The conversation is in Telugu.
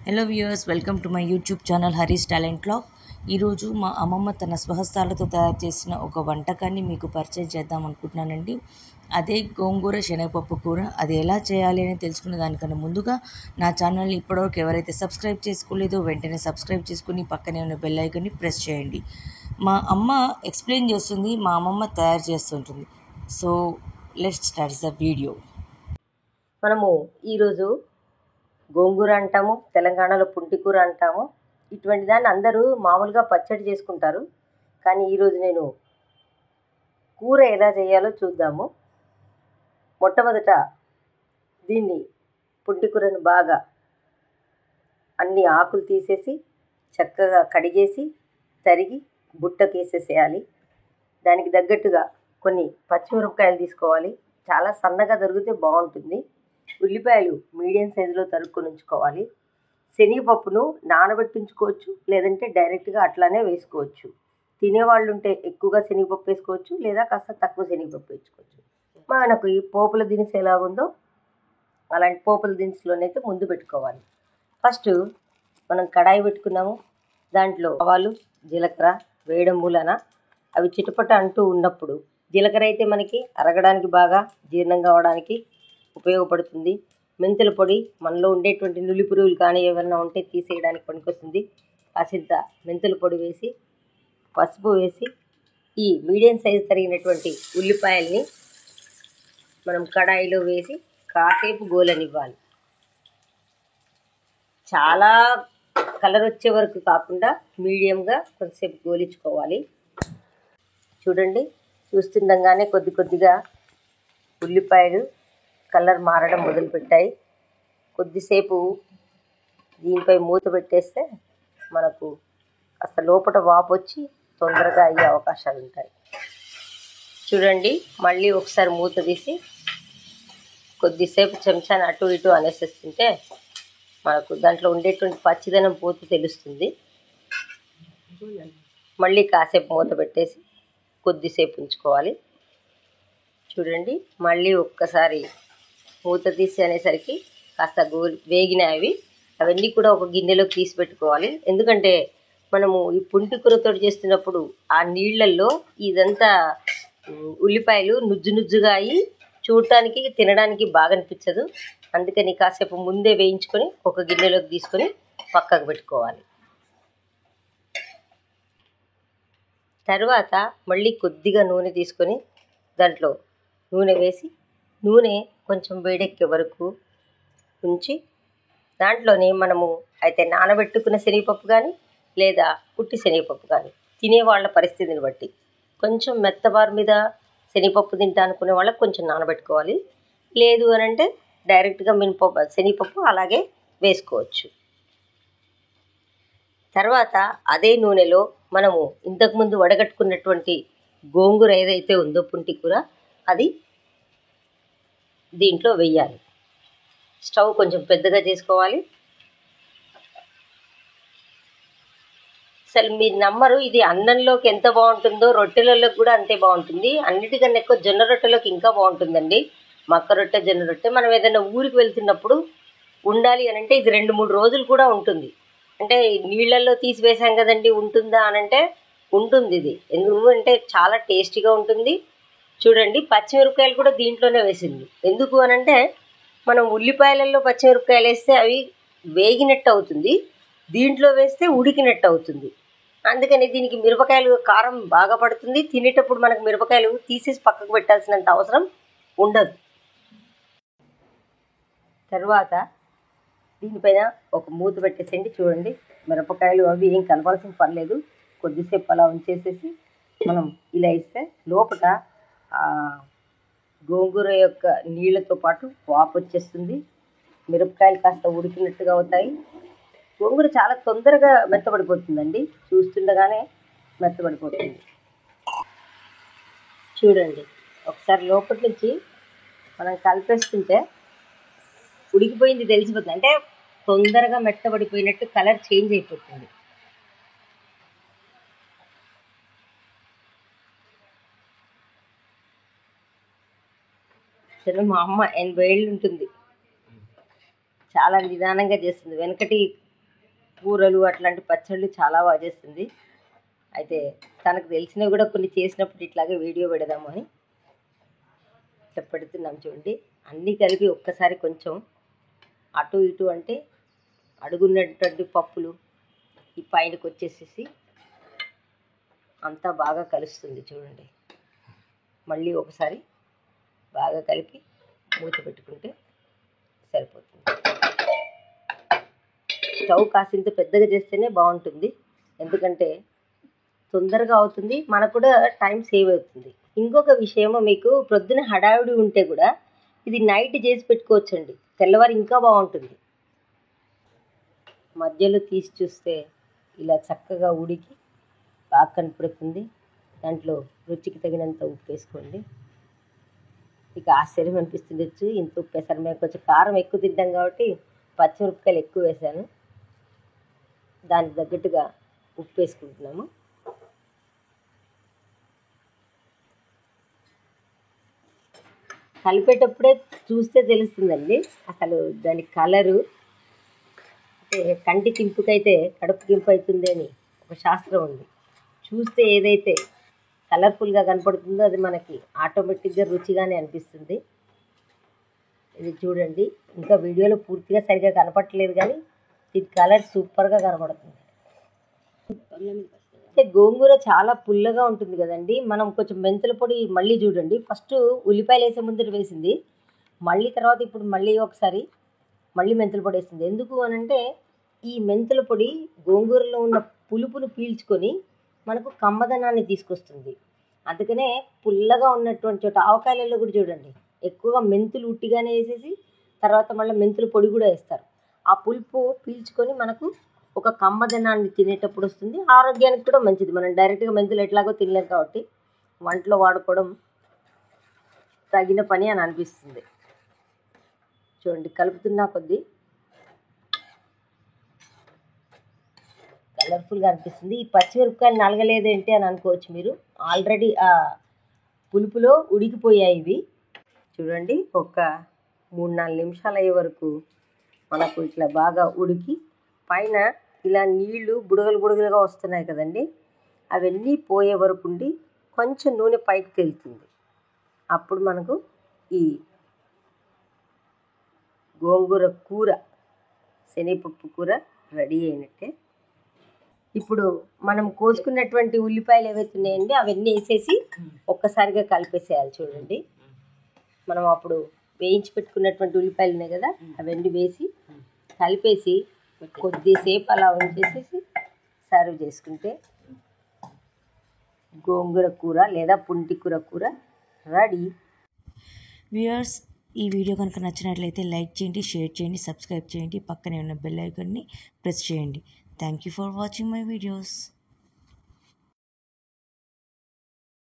Hello viewers, welcome to my YouTube channel Harish talent vlog. ఈరోజు మా అమ్మమ్మ తన స్వహస్తాలతో తయారు చేసిన ఒక వంటకాన్ని మీకు పరిచయం చేద్దాం అనుకుంటున్నానండి. అదే గోంగూర శనగపప్పు కూర. అది ఎలా చేయాలి అని తెలుసుకునే దానికన్నా ముందుగా నా ఛానల్ని ఇప్పటివరకు ఎవరైతే సబ్స్క్రైబ్ చేసుకోలేదో వెంటనే సబ్స్క్రైబ్ చేసుకుని పక్కనే ఉన్న బెల్ ఐకాన్ని ప్రెస్ చేయండి. మా అమ్మ ఎక్స్ప్లెయిన్ చేస్తుంది, మా అమ్మమ్మ తయారు చేస్తుంటుంది. So let's start the video. మనము ఈరోజు గోంగూర అంటాము, తెలంగాణలో పుంటికూర అంటాము. ఇటువంటి దాన్ని అందరూ మామూలుగా పచ్చడి చేసుకుంటారు. కానీ ఈరోజు నేను కూర ఎలా చేయాలో చూద్దాము. మొట్టమొదట దీన్ని పుంటికూరను బాగా అన్ని ఆకులు తీసేసి చక్కగా కడిగేసి తరిగి బుట్టకేసేసేయాలి. దానికి తగ్గట్టుగా కొన్ని పచ్చిమిరపకాయలు తీసుకోవాలి. చాలా సన్నగా తరిగితే బాగుంటుంది. ఉల్లిపాయలు మీడియం సైజులో తరుక్కొని ఉంచుకోవాలి. శనగపప్పును నానబెట్టించుకోవచ్చు, లేదంటే డైరెక్ట్గా అట్లానే వేసుకోవచ్చు. తినేవాళ్ళు ఉంటే ఎక్కువగా శనగపప్పు వేసుకోవచ్చు, లేదా కాస్త తక్కువ శనగపప్పు వేసుకోవచ్చు. మనకు ఈ పోపుల దినుసు ఎలాగుందో అలాంటి పోపుల దినుసులోనైతే ముందు పెట్టుకోవాలి. ఫస్ట్ మనం కడాయి పెట్టుకున్నాము. దాంట్లో ఆవాలు, జీలకర్ర వేయడం మూలన అవి చిటపట అంటూ ఉన్నప్పుడు, జీలకర్ర అయితే మనకి అరగడానికి బాగా జీర్ణం కావడానికి ఉపయోగపడుతుంది. మెంతుల పొడి మనలో ఉండేటువంటి నులి పురుగులు కానీ ఏమైనా ఉంటే తీసేయడానికి పనికొస్తుంది. కాసింత మెంతుల పొడి వేసి, పసుపు వేసి, ఈ మీడియం సైజు తరిగినటువంటి ఉల్లిపాయల్ని మనం కడాయిలో వేసి కాసేపు గోలనివ్వాలి. చాలా కలర్ వచ్చే వరకు కాకుండా మీడియంగా కొంతసేపు గోలించుకోవాలి. చూడండి, చూస్తుండగానే కొద్ది కొద్దిగా ఉల్లిపాయలు కలర్ మారడం మొదలుపెట్టాయి. కొద్దిసేపు దీనిపై మూత పెట్టేస్తే మనకు కాస్త లోపల వాపు వచ్చి తొందరగా అయ్యే అవకాశాలు ఉంటాయి. చూడండి, మళ్ళీ ఒకసారి మూత తీసి కొద్దిసేపు చెంచాని అటు ఇటు అనేసేస్తుంటే మనకు దాంట్లో ఉండేటువంటి పచ్చిదనం పోతూ తెలుస్తుంది. మళ్ళీ కాసేపు మూత పెట్టేసి కొద్దిసేపు ఉంచుకోవాలి. చూడండి, మళ్ళీ ఒక్కసారి మూత తీసి అనేసరికి కాస్త వేగినవి అవన్నీ కూడా ఒక గిన్నెలోకి తీసి పెట్టుకోవాలి. ఎందుకంటే మనము ఈ పుంటికూరతో చేస్తున్నప్పుడు ఆ నీళ్ళల్లో ఇదంతా ఉల్లిపాయలు నుజ్జు నుజ్జుగా అయ్యి చూడటానికి తినడానికి బాగా అనిపించదు. అందుకని కాసేపు ముందే వేయించుకొని ఒక గిన్నెలోకి తీసుకొని పక్కకు పెట్టుకోవాలి. తర్వాత మళ్ళీ కొద్దిగా నూనె తీసుకొని దాంట్లో నూనె వేసి, నూనె కొంచెం వేడెక్కే వరకు ఉంచి దాంట్లోనే మనము అయితే నానబెట్టుకున్న శనగపప్పు కానీ లేదా పుట్టి శనగపప్పు కానీ తినేవాళ్ళ పరిస్థితిని బట్టి, కొంచెం మెత్తబారు మీద శనగపప్పు తింటా అనుకునే వాళ్ళకి కొంచెం నానబెట్టుకోవాలి. లేదు అని అంటే డైరెక్ట్గా శనగపప్పు అలాగే వేసుకోవచ్చు. తర్వాత అదే నూనెలో మనము ఇంతకుముందు వడగట్టుకున్నటువంటి గోంగూర ఏదైతే ఉందో పుంటికూర, అది దీంట్లో వెయ్యాలి. స్టవ్ కొంచెం పెద్దగా చేసుకోవాలి. అసలు మీరు నమ్మరు, ఇది అన్నంలోకి ఎంత బాగుంటుందో రొట్టెలలోకి కూడా అంతే బాగుంటుంది. అన్నిటికన్నా ఎక్కువ జొన్న రొట్టెలోకి ఇంకా బాగుంటుందండి. మక్క రొట్టె, జొన్న రొట్టె. మనం ఏదైనా ఊరికి వెళ్తున్నప్పుడు ఉండాలి అని అంటే ఇది 2-3 రోజులు కూడా ఉంటుంది. అంటే నీళ్ళల్లో తీసివేసాం కదండి, ఉంటుందా అని అంటే ఉంటుంది. ఇది ఎందుకంటే చాలా టేస్టీగా ఉంటుంది. చూడండి, పచ్చిమిరపకాయలు కూడా దీంట్లోనే వేసింది. ఎందుకు అని అంటే మనం ఉల్లిపాయలలో పచ్చిమిరపకాయలు వేస్తే అవి వేగినట్టు అవుతుంది, దీంట్లో వేస్తే ఉడికినట్టు అవుతుంది. అందుకని దీనికి మిరపకాయలు కారం బాగా పడుతుంది. తినేటప్పుడు మనకు మిరపకాయలు తీసేసి పక్కకు పెట్టాల్సినంత అవసరం ఉండదు. తర్వాత దీనిపైన ఒక మూత పెట్టేసేయండి. చూడండి, మిరపకాయలు అవి ఏం కలపాల్సిన పని లేదు. కొద్దిసేపు అలా ఉంచేసేసి మనం ఇలా ఇస్తే లోపల గోంగూర యొక్క నీళ్ళతో పాటు వాపు వచ్చేస్తుంది. మిరపకాయలు కాస్త ఉడికినట్టుగా అవుతాయి. గోంగూర చాలా తొందరగా మెత్తబడిపోతుందండి, చూస్తుండగానే మెత్తబడిపోతుంది. చూడండి, ఒకసారి లోపల నుంచి మనం కలిపేస్తుంటే ఉడికిపోయింది తెలిసిపోతుంది. అంటే తొందరగా మెత్తబడిపోయినట్టు కలర్ చేంజ్ అయిపోతుంది. అసలు మా అమ్మ 80 ఏళ్ళు ఉంటుంది. చాలా నిదానంగా చేస్తుంది. వెనకటి కూరలు అట్లాంటి పచ్చళ్ళు చాలా బాగా చేస్తుంది. అయితే తనకు తెలిసినవి కూడా కొన్ని చేసినప్పుడు ఇట్లాగే వీడియో పెడదాము అని పెడుతున్నాం. చూడండి, అన్నీ కలిపి ఒక్కసారి కొంచెం అటు ఇటు అంటే అడుగున్నటువంటి పప్పులు ఈ పైనకి వచ్చేసేసి అంతా బాగా కలుస్తుంది. చూడండి, మళ్ళీ ఒకసారి బాగా కలిపి మూత పెట్టుకుంటే సరిపోతుంది. స్టవ్ కాసింత పెద్దగా చేస్తేనే బాగుంటుంది, ఎందుకంటే తొందరగా అవుతుంది, మనకు కూడా టైం సేవ్ అవుతుంది. ఇంకొక విషయము, మీకు ప్రొద్దున హడావిడి ఉంటే కూడా ఇది నైట్ చేసి పెట్టుకోవచ్చండి, తెల్లవారు ఇంకా బాగుంటుంది. మధ్యలో తీసి చూస్తే ఇలా చక్కగా ఉడికి బాగా కనపడుతుంది. దాంట్లో రుచికి తగినంత ఉప్పు వేసుకోండి. ఇక ఆశ్చర్యం అనిపిస్తుండొచ్చు, ఇంత ఉప్పు వేసాను. మేము కొంచెం కారం ఎక్కువ తింటాం కాబట్టి పచ్చిమిరపకాయలు ఎక్కువ వేసాను. దానికి తగ్గట్టుగా ఉప్పు వేసుకుంటున్నాము. కలిపేటప్పుడే చూస్తే తెలుస్తుందండి అసలు దాని కలరు. అంటే కంటికి ఇంపుకైతే కడుపుకి ఇంపు అవుతుంది అని ఒక శాస్త్రం ఉంది. చూస్తే ఏదైతే కలర్ఫుల్గా కనపడుతుందో అది మనకి ఆటోమేటిక్గా రుచిగానే అనిపిస్తుంది. ఇది చూడండి, ఇంకా వీడియోలో పూర్తిగా సరిగా కనపడట్లేదు కానీ దీని కలర్ సూపర్గా కనపడుతుంది. అంటే గోంగూర చాలా పుల్లగా ఉంటుంది కదండి. మనం కొంచెం మెంతుల పొడి మళ్ళీ చూడండి, ఫస్ట్ ఉల్లిపాయలు వేసే ముందర వేసింది, మళ్ళీ తర్వాత ఇప్పుడు మళ్ళీ ఒకసారి మళ్ళీ మెంతుల పొడి వేసింది. ఎందుకు అనంటే ఈ మెంతుల పొడి గోంగూరలో ఉన్న పులుపును పీల్చుకొని మనకు కమ్మదనాన్ని తీసుకొస్తుంది. అందుకనే పుల్లగా ఉన్నటువంటి చోట ఆవకాయలలో కూడా చూడండి, ఎక్కువగా మెంతులు ఉట్టిగానే వేసేసి తర్వాత మళ్ళీ మెంతుల పొడి కూడా వేస్తారు. ఆ పులుపు పీల్చుకొని మనకు ఒక కమ్మదనాన్ని తినేటప్పుడు వస్తుంది. ఆరోగ్యానికి కూడా మంచిది. మనం డైరెక్ట్గా మెంతులు ఎట్లాగో తినలేం కాబట్టి వంటలో వాడుకోవడం తగిన పని అని అనిపిస్తుంది. చూడండి, కలుపుతున్నా కొద్దీ కలర్ఫుల్గా అనిపిస్తుంది. ఈ పచ్చిమిరపకాయలు నలగలేదేంటి అని అనుకోవచ్చు మీరు, ఆల్రెడీ ఆ పులుపులో ఉడికిపోయాయి ఇవి. చూడండి, ఒక 3-4 నిమిషాలు అయ్యే వరకు మనకు ఇట్లా బాగా ఉడికి పైన ఇలా నీళ్లు బుడగలు బుడగలుగా వస్తున్నాయి కదండి, అవన్నీ పోయే వరకు ఉండి కొంచెం నూనె పైకి తేలుతుంది. అప్పుడు మనకు ఈ గోంగూర కూర, శనగపప్పు కూర రెడీ అయినట్టే. ఇప్పుడు మనం కోసుకున్నటువంటి ఉల్లిపాయలు ఏవైతే ఉన్నాయండి అవన్నీ వేసేసి ఒక్కసారిగా కలిపేసేయాలి. చూడండి, మనం అప్పుడు వేయించి పెట్టుకున్నటువంటి ఉల్లిపాయలు ఉన్నాయి కదా, అవన్నీ వేసి కలిపేసి కొద్దిసేపు అలా ఉంచేసేసి సర్వ్ చేసుకుంటే గోంగూర కూర లేదా పుంటికూర కూర రెడీ. వ్యూయర్స్, ఈ వీడియో కనుక నచ్చినట్లయితే లైక్ చేయండి, షేర్ చేయండి, సబ్స్క్రైబ్ చేయండి, పక్కనే ఉన్న బెల్ ఐకాన్ని ప్రెస్ చేయండి. Thank you for watching my videos.